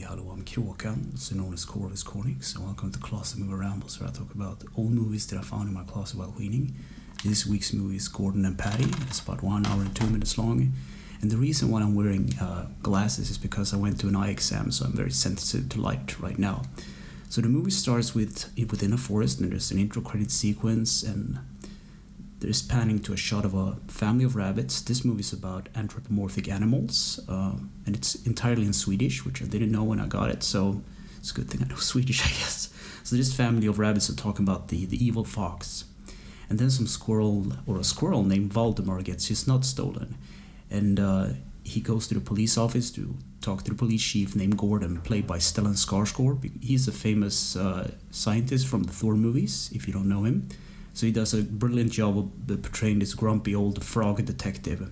Hello, I'm Kråkan, also known as Corvus Cornix, and welcome to Closet Movie Rambles, where I talk about old movies that I found in my closet while cleaning. This week's movie is Gordon and Paddy. It's about 1 hour and 2 minutes long. And the reason why I'm wearing glasses is because I went to an eye exam, so I'm very sensitive to light right now. So the movie starts within a forest, and there's an intro credit sequence, and there's panning to a shot of a family of rabbits. This movie is about anthropomorphic animals, and it's entirely in Swedish, which I didn't know when I got it, so it's a good thing I know Swedish, I guess. So this family of rabbits are talking about the evil fox. And then a squirrel named Valdemar gets his nut stolen. And he goes to the police office to talk to the police chief named Gordon, played by Stellan Skarsgård. He's a famous scientist from the Thor movies, if you don't know him. So he does a brilliant job of portraying this grumpy old frog detective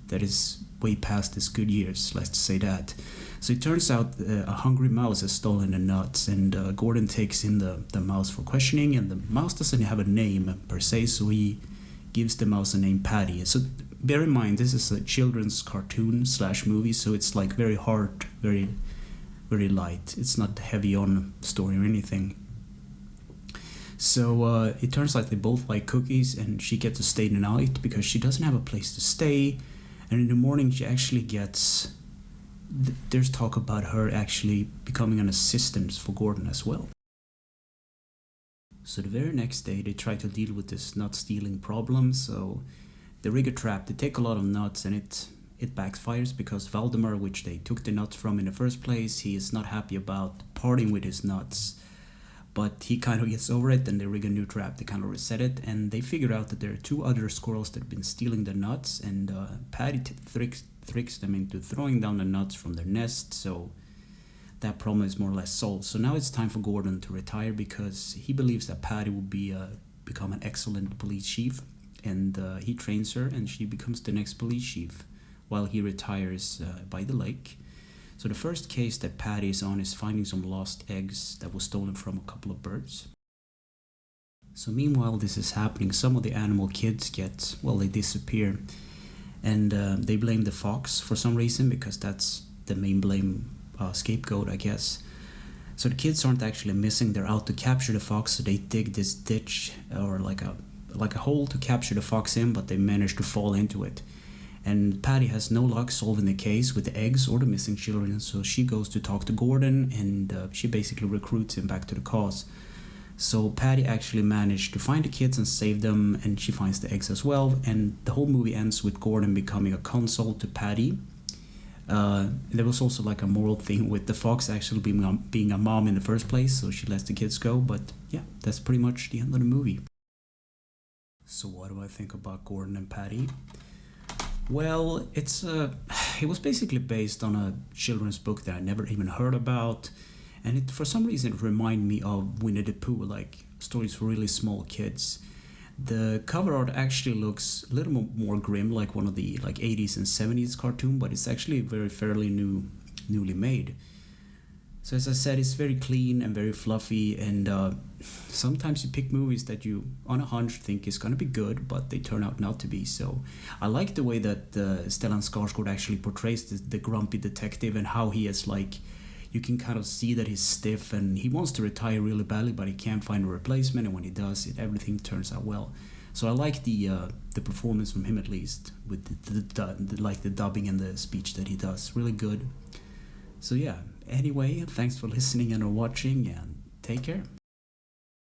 that is way past his good years, let's say that. So it turns out a hungry mouse has stolen the nuts, and Gordon takes in the mouse for questioning, and the mouse doesn't have a name per se, so he gives the mouse a name Paddy. So bear in mind, this is a children's cartoon / movie, so it's like very hard, very, very light. It's not heavy on story or anything. So it turns out they both like cookies, and she gets to stay the night because she doesn't have a place to stay. And in the morning she actually gets... There's talk about her actually becoming an assistant for Gordon as well. So the very next day they try to deal with this nut stealing problem, so they rig a trap. They take a lot of nuts, and it backfires because Valdemar, which they took the nuts from in the first place, he is not happy about parting with his nuts. But he kind of gets over it, and they rig a new trap. They kind of reset it, and they figure out that there are 2 other squirrels that have been stealing the nuts, and Paddy tricks them into throwing down the nuts from their nest, so that problem is more or less solved. So now it's time for Gordon to retire because he believes that Paddy will become an excellent police chief, and he trains her, and she becomes the next police chief while he retires by the lake. So the first case that Paddy is on is finding some lost eggs that was stolen from a couple of birds. So meanwhile this is happening, some of the animal kids they disappear. And they blame the fox for some reason, because that's the main scapegoat, I guess. So the kids aren't actually missing, they're out to capture the fox, so they dig this ditch or like a hole to capture the fox in, but they manage to fall into it. And Paddy has no luck solving the case with the eggs or the missing children, so she goes to talk to Gordon, and she basically recruits him back to the cause. So Paddy actually managed to find the kids and save them, and she finds the eggs as well, and the whole movie ends with Gordon becoming a consul to Paddy. There was also like a moral thing with the fox actually being a mom in the first place, so she lets the kids go, but yeah, that's pretty much the end of the movie. So what do I think about Gordon and Paddy? Well, it was basically based on a children's book that I never even heard about, and for some reason it reminded me of Winnie the Pooh, like stories for really small kids. The cover art actually looks a little more grim, like one of the 80s and 70s cartoon, but it's actually fairly newly made. So as I said, it's very clean and very fluffy, and sometimes you pick movies that you, on a hunch, think is going to be good, but they turn out not to be. So I like the way that Stellan Skarsgård actually portrays the grumpy detective, and how he is you can kind of see that he's stiff, and he wants to retire really badly, but he can't find a replacement, and when he does, everything turns out well. So I like the performance from him, at least, with the dubbing and the speech that he does. Really good. So yeah, anyway, thanks for listening and watching, and take care.